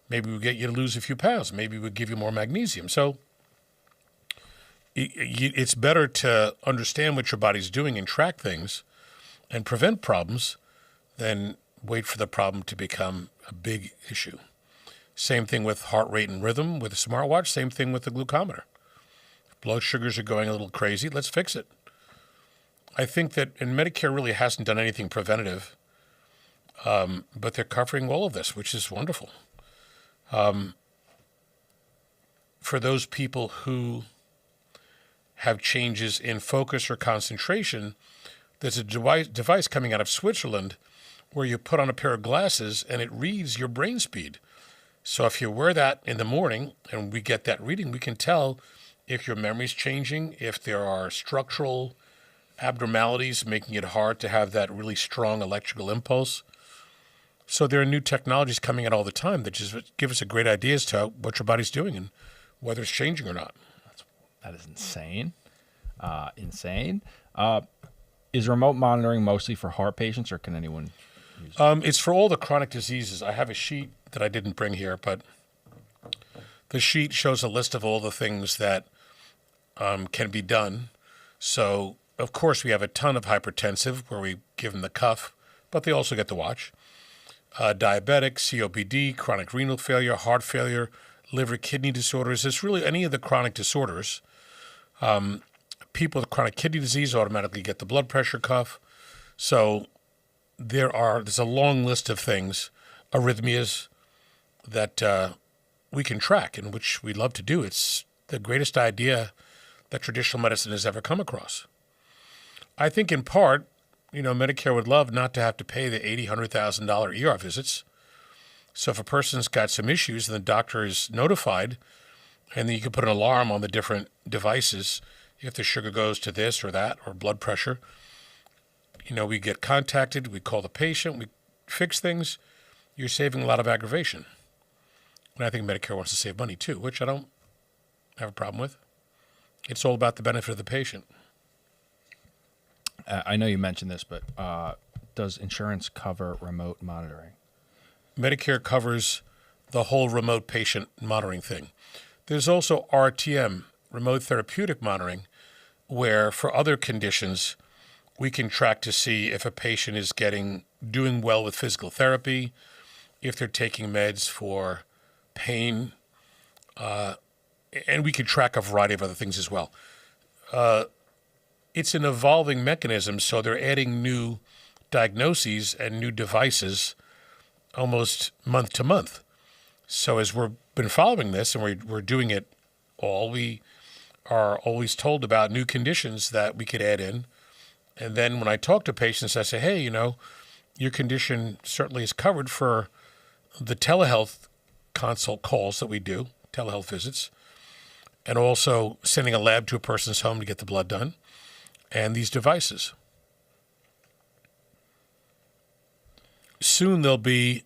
Speaker 1: Maybe we'll get you to lose a few pounds. Maybe we'll give you more magnesium. So it's better to understand what your body's doing and track things and prevent problems than wait for the problem to become a big issue. Same thing with heart rate and rhythm with a smartwatch. Same thing with the glucometer. If blood sugars are going a little crazy, let's fix it. I think that, and Medicare really hasn't done anything preventative, but they're covering all of this, which is wonderful. For those people who have changes in focus or concentration, there's a device coming out of Switzerland where you put on a pair of glasses and it reads your brain speed. So if you wear that in the morning and we get that reading, we can tell if your memory's changing, if there are structural abnormalities making it hard to have that really strong electrical impulse. So there are new technologies coming out all the time that just give us a great idea as to what your body's doing and whether it's changing or not.
Speaker 2: That is insane. Insane. Is remote monitoring mostly for heart patients, or can anyone use it?
Speaker 1: It's for all the chronic diseases. I have a sheet that I didn't bring here, but the sheet shows a list of all the things that can be done. So, of course, we have a ton of hypertensive where we give them the cuff, but they also get the watch. Diabetic, COPD, chronic renal failure, heart failure, liver, kidney disorders. It's really any of the chronic disorders. People with chronic kidney disease automatically get the blood pressure cuff. So there's a long list of things, arrhythmias, that we can track and which we love to do. It's the greatest idea that traditional medicine has ever come across. I think in part, Medicare would love not to have to pay the $80,000, $100,000 ER visits. So if a person's got some issues and the doctor is notified, and then you can put an alarm on the different devices if the sugar goes to this or that or blood pressure. We get contacted, we call the patient, we fix things. You're saving a lot of aggravation. And I think Medicare wants to save money too, which I don't have a problem with. It's all about the benefit of the patient.
Speaker 2: I know you mentioned this, but does insurance cover remote monitoring?
Speaker 1: Medicare covers the whole remote patient monitoring thing. There's also RTM, remote therapeutic monitoring, where for other conditions, we can track to see if a patient is doing well with physical therapy, if they're taking meds for pain, and we can track a variety of other things as well. It's an evolving mechanism, so they're adding new diagnoses and new devices almost month to month. So as we've been following this and we're doing it all, we are always told about new conditions that we could add in. And then when I talk to patients, I say, hey, your condition certainly is covered for the telehealth consult calls that we do, telehealth visits, and also sending a lab to a person's home to get the blood done, and these devices. soon there'll be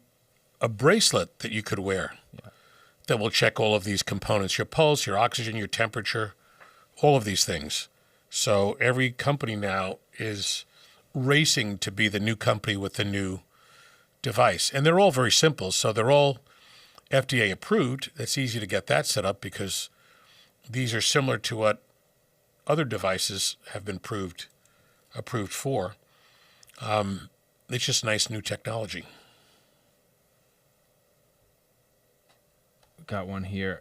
Speaker 1: a bracelet that you could wear that will check all of these components, your pulse, your oxygen, your temperature, all of these things. So every company now is racing to be the new company with the new device. And they're all very simple. So they're all FDA approved. It's easy to get that set up because these are similar to what other devices have been approved for. It's just nice new technology.
Speaker 2: Got one here.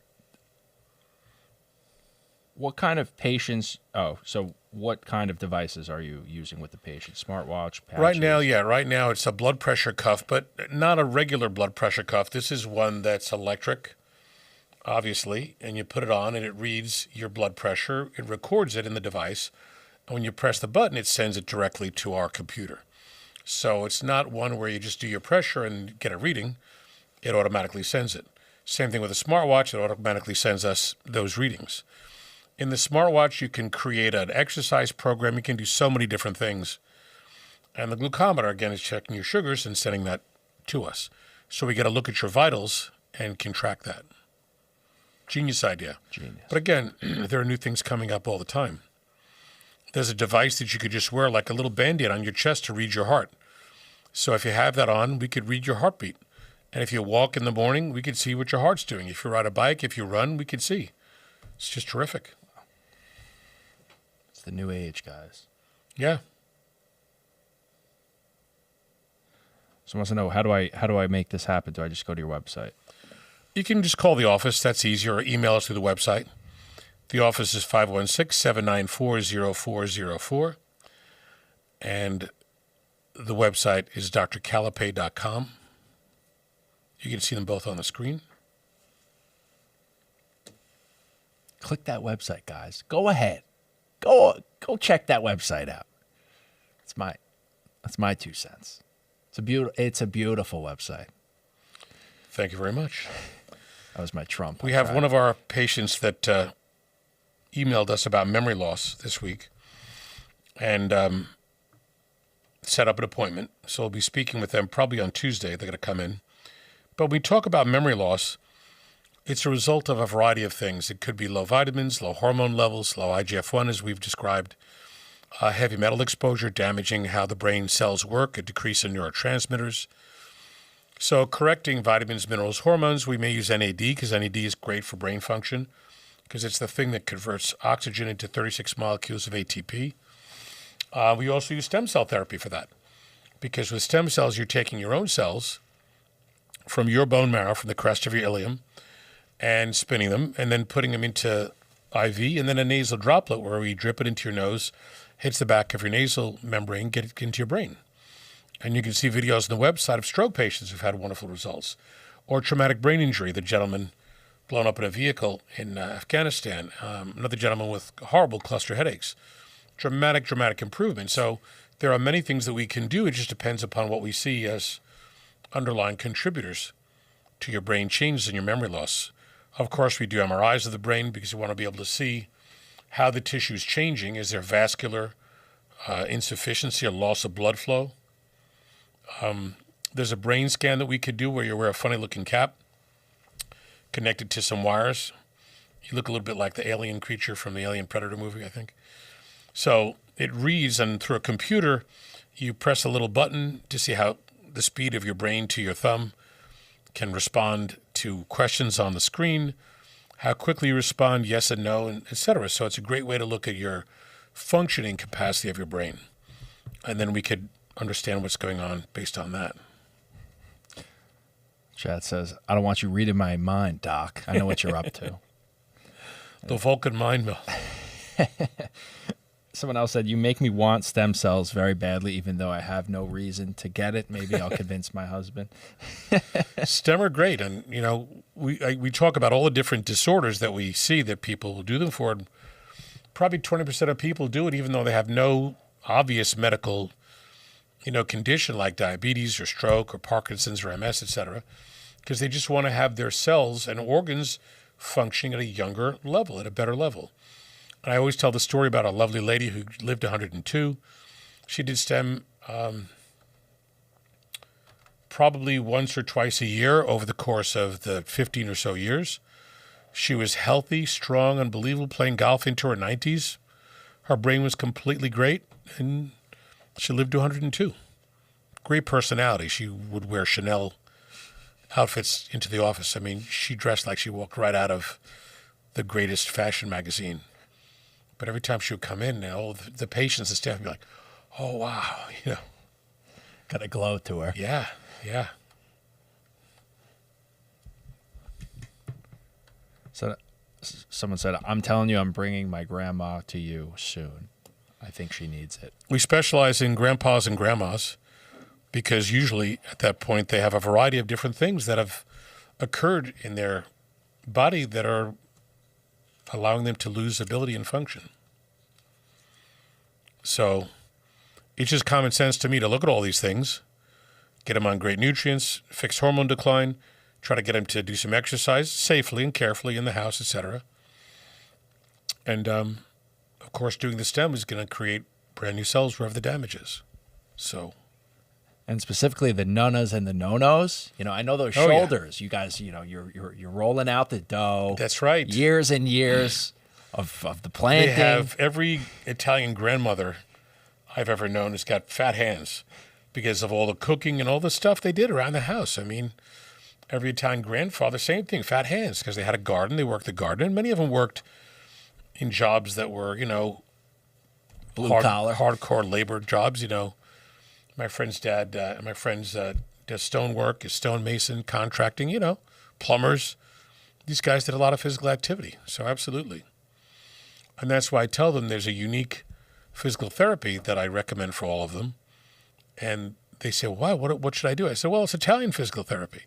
Speaker 2: What kind of patients? Oh, so what kind of devices are you using with the patient? Smartwatch, patches?
Speaker 1: Right now it's a blood pressure cuff, but not a regular blood pressure cuff. This is one that's electric, obviously, and you put it on and it reads your blood pressure. It records it in the device. And when you press the button, it sends it directly to our computer. So it's not one where you just do your pressure and get a reading. It automatically sends it. Same thing with a smartwatch. It automatically sends us those readings. In the smartwatch, you can create an exercise program. You can do so many different things. And the glucometer, again, is checking your sugars and sending that to us. So we get a look at your vitals and can track that. Genius idea.
Speaker 2: Genius.
Speaker 1: But again, there are new things coming up all the time. There's a device that you could just wear like a little Band-Aid on your chest to read your heart. So if you have that on, we could read your heartbeat. And if you walk in the morning, we could see what your heart's doing. If you ride a bike, if you run, we could see. It's just terrific.
Speaker 2: It's the new age, guys.
Speaker 1: Yeah.
Speaker 2: Someone wants to know, how do I make this happen? Do I just go to your website?
Speaker 1: You can just call the office. That's easier. Or email us through the website. The office is 516-794-0404. And the website is drcalapai.com. You can see them both on the screen.
Speaker 2: Click that website, guys. Go ahead. Go check that website out. That's my 2 cents. It's a beautiful website.
Speaker 1: Thank you very much.
Speaker 2: That was my Trump.
Speaker 1: We have one of our patients that emailed us about memory loss this week and set up an appointment. So we'll be speaking with them probably on Tuesday. They're going to come in. But when we talk about memory loss, it's a result of a variety of things. It could be low vitamins, low hormone levels, low IGF-1, as we've described, heavy metal exposure, damaging how the brain cells work, a decrease in neurotransmitters. So correcting vitamins, minerals, hormones, we may use NAD because NAD is great for brain function because it's the thing that converts oxygen into 36 molecules of ATP. We also use stem cell therapy for that because with stem cells, you're taking your own cells from your bone marrow, from the crest of your ileum, and spinning them and then putting them into IV and then a nasal droplet where we drip it into your nose, hits the back of your nasal membrane, get it into your brain. And you can see videos on the website of stroke patients who've had wonderful results. Or traumatic brain injury, the gentleman blown up in a vehicle in Afghanistan, another gentleman with horrible cluster headaches. Dramatic improvement. So there are many things that we can do. It just depends upon what we see as underlying contributors to your brain changes and your memory loss. Of course, we do MRIs of the brain because we want to be able to see how the tissue is changing. Is there vascular insufficiency or loss of blood flow? There's a brain scan that we could do where you wear a funny-looking cap connected to some wires. You look a little bit like the alien creature from the Alien Predator movie, I think. So it reads, and through a computer, you press a little button to see how the speed of your brain to your thumb can respond to questions on the screen, how quickly you respond, yes and no, and et cetera. So it's a great way to look at your functioning capacity of your brain. And then we could understand what's going on based on that.
Speaker 2: Chad says, I don't want you reading my mind, Doc. I know what you're up to.
Speaker 1: The Vulcan mind meld.
Speaker 2: Someone else said, you make me want stem cells very badly, even though I have no reason to get it. Maybe I'll convince my husband.
Speaker 1: STEM are great. And, you know, we talk about all the different disorders that we see that people will do them for. And probably 20% of people do it, even though they have no obvious medical, condition like diabetes or stroke or Parkinson's or MS, et cetera, because they just want to have their cells and organs functioning at a younger level, at a better level. And I always tell the story about a lovely lady who lived 102. She did STEM probably once or twice a year over the course of the 15 or so years. She was healthy, strong, unbelievable, playing golf into her 90s. Her brain was completely great, and she lived to 102. Great personality. She would wear Chanel outfits into the office. I mean, she dressed like she walked right out of the greatest fashion magazine. But every time she would come in, all the patients and staff would be like, oh, wow,
Speaker 2: Got a glow to her.
Speaker 1: Yeah, yeah.
Speaker 2: So someone said, I'm telling you, I'm bringing my grandma to you soon. I think she needs it.
Speaker 1: We specialize in grandpas and grandmas because usually at that point they have a variety of different things that have occurred in their body that are allowing them to lose ability and function. So it's just common sense to me to look at all these things, get them on great nutrients, fix hormone decline, try to get them to do some exercise safely and carefully in the house, etc. And, of course, doing the stem is going to create brand new cells wherever the damage is. So,
Speaker 2: and specifically the nunnas and the no-nos. I know those shoulders. You guys, you're rolling out the dough.
Speaker 1: That's right.
Speaker 2: Years and years of the planting.
Speaker 1: They have every Italian grandmother I've ever known has got fat hands because of all the cooking and all the stuff they did around the house. I mean, every Italian grandfather, same thing, fat hands, because they had a garden. They worked the garden, and many of them worked in jobs that were,
Speaker 2: Blue collar,
Speaker 1: hardcore labor jobs. My friend's dad, does stonework, is stonemason, contracting. Plumbers. These guys did a lot of physical activity. So absolutely, and that's why I tell them there's a unique physical therapy that I recommend for all of them. And they say, "Why? What should I do?" I said, "Well, it's Italian physical therapy."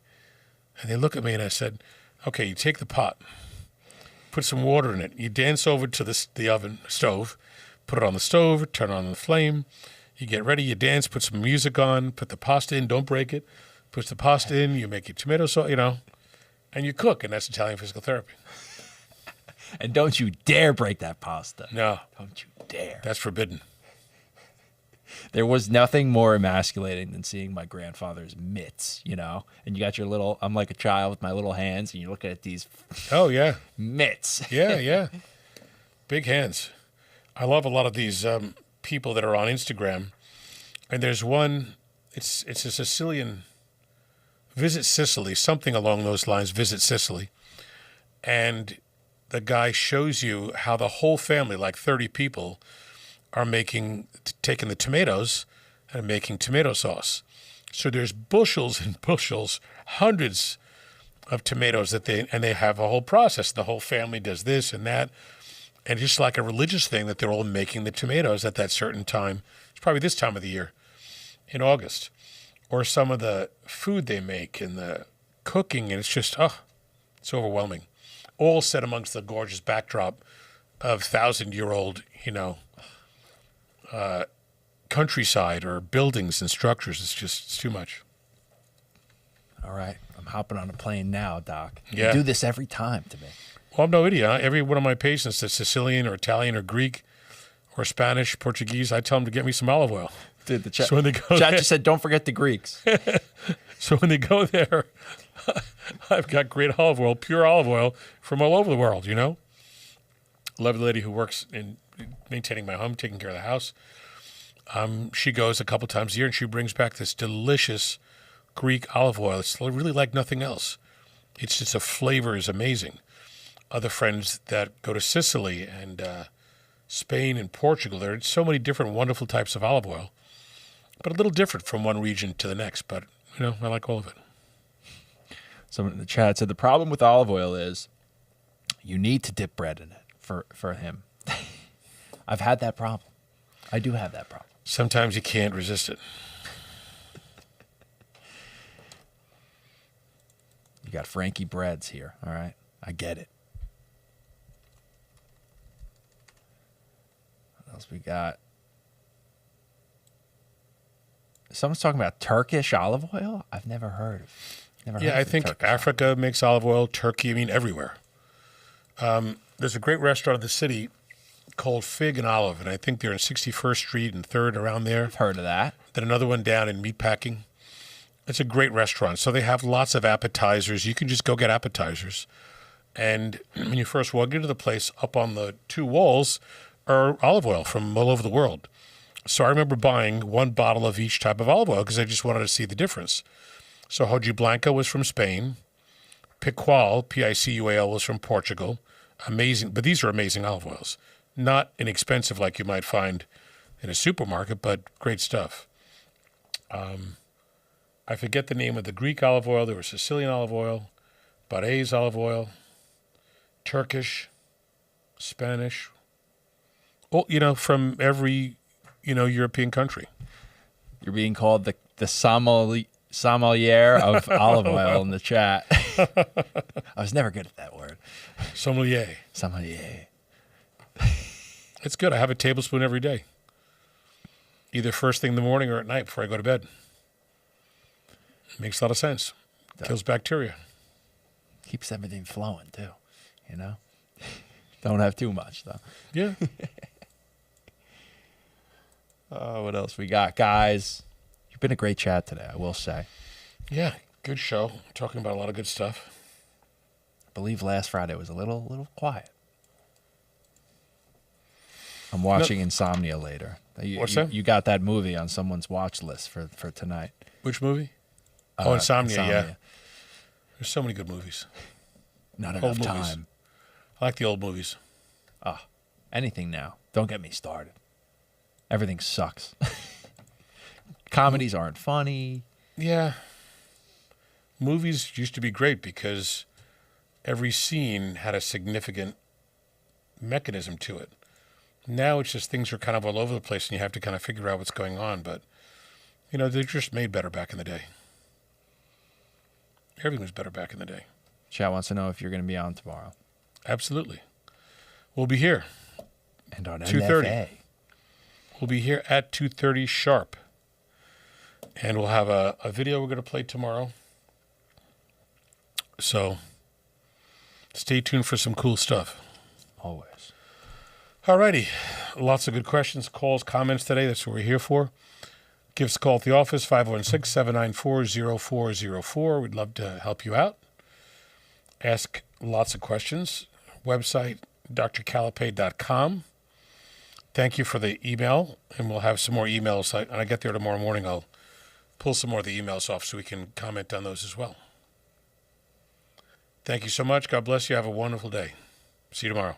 Speaker 1: And they look at me and I said, "Okay, you take the pot, put some water in it. You dance over to the stove, put it on the stove, turn on the flame. You get ready, you dance, put some music on, put the pasta in, don't break it. Put the pasta in, you make your tomato sauce, and you cook, and that's Italian physical therapy."
Speaker 2: And don't you dare break that pasta.
Speaker 1: No.
Speaker 2: Don't you dare.
Speaker 1: That's forbidden.
Speaker 2: There was nothing more emasculating than seeing my grandfather's mitts, and you got your little, I'm like a child with my little hands, and you're looking at these
Speaker 1: Oh, yeah.
Speaker 2: mitts.
Speaker 1: Yeah, yeah. Big hands. I love a lot of these people that are on Instagram. And there's one, it's a Sicilian, Visit Sicily, something along those lines, Visit Sicily. And the guy shows you how the whole family, like 30 people, are taking the tomatoes and making tomato sauce. So there's bushels and bushels, hundreds of tomatoes they have a whole process. The whole family does this and that. And just like a religious thing that they're all making the tomatoes at that certain time. It's probably this time of the year, in August. Or some of the food they make and the cooking, and it's just, it's overwhelming. All set amongst the gorgeous backdrop of 1,000-year-old, countryside or buildings and structures. It's too much.
Speaker 2: All right. I'm hopping on a plane now, Doc.
Speaker 1: Yeah.
Speaker 2: You do this every time to me.
Speaker 1: Well, I'm no idiot. Huh? Every one of my patients that's Sicilian or Italian or Greek or Spanish, Portuguese, I tell them to get me some olive oil.
Speaker 2: Dude, the chat,
Speaker 1: So when they go
Speaker 2: chat
Speaker 1: there-
Speaker 2: just said, don't forget the Greeks.
Speaker 1: So when they go there, I've got great olive oil, pure olive oil from all over the world, Love the lady who works in maintaining my home, taking care of the house. She goes a couple times a year and she brings back this delicious Greek olive oil. It's really like nothing else. It's just the flavor is amazing. Other friends that go to Sicily and Spain and Portugal, there are so many different wonderful types of olive oil, but a little different from one region to the next. But, I like all of it.
Speaker 2: Someone in the chat said the problem with olive oil is you need to dip bread in it for him. I've had that problem. I do have that problem.
Speaker 1: Sometimes you can't resist it.
Speaker 2: You got Frankie breads here. All right. I get it. What else we got? Someone's talking about Turkish olive oil. I've never heard of.
Speaker 1: Yeah, I think
Speaker 2: Turkish
Speaker 1: Africa makes olive oil, Turkey, everywhere. There's a great restaurant in the city called Fig and Olive, and I think they're in 61st Street and 3rd, around there.
Speaker 2: I've heard of that.
Speaker 1: Then another one down in Meatpacking. It's a great restaurant. So they have lots of appetizers. You can just go get appetizers. And when you first walk into the place, up on the 2 walls are olive oil from all over the world. So I remember buying 1 bottle of each type of olive oil because I just wanted to see the difference. So Hoji Blanco was from Spain. Picual, Picual, was from Portugal. Amazing, but these are amazing olive oils. Not inexpensive like you might find in a supermarket, but great stuff. I forget the name of the Greek olive oil. There was Sicilian olive oil, Barres olive oil, Turkish, Spanish. Well, from every, European country.
Speaker 2: You're being called the sommelier of olive oil in the chat. I was never good at that word.
Speaker 1: Sommelier.
Speaker 2: Sommelier.
Speaker 1: It's good. I have a tablespoon every day. Either first thing in the morning or at night before I go to bed. It makes a lot of sense. Kills bacteria.
Speaker 2: Keeps everything flowing, too. Don't have too much, though.
Speaker 1: Yeah.
Speaker 2: What else we got? Guys, you've been a great chat today, I will say.
Speaker 1: Yeah, good show. Talking about a lot of good stuff.
Speaker 2: I believe last Friday was a little quiet. I'm watching Insomnia later.
Speaker 1: What's that?
Speaker 2: You got that movie on someone's watch list for tonight.
Speaker 1: Which movie? Insomnia, yeah.
Speaker 2: Insomnia.
Speaker 1: There's so many good movies.
Speaker 2: Not
Speaker 1: Old
Speaker 2: enough
Speaker 1: movies.
Speaker 2: time.
Speaker 1: I like the old movies.
Speaker 2: Anything now. Don't get me started. Everything sucks. Comedies aren't funny.
Speaker 1: Yeah. Movies used to be great because every scene had a significant mechanism to it. Now it's just things are kind of all over the place and you have to kind of figure out what's going on. But, they're just made better back in the day. Everything was better back in the day.
Speaker 2: Chat wants to know if you're going to be on tomorrow.
Speaker 1: Absolutely. We'll be here.
Speaker 2: And on
Speaker 1: 2:30.
Speaker 2: NFA.
Speaker 1: We'll be here at 2:30 sharp. And we'll have a video we're going to play tomorrow. So stay tuned for some cool stuff.
Speaker 2: Always.
Speaker 1: All righty. Lots of good questions, calls, comments today. That's what we're here for. Give us a call at the office, 516-794-0404. We'd love to help you out. Ask lots of questions. Website, drcalapai.com. Thank you for the email, and we'll have some more emails. When I get there tomorrow morning, I'll pull some more of the emails off so we can comment on those as well. Thank you so much. God bless you. Have a wonderful day. See you tomorrow.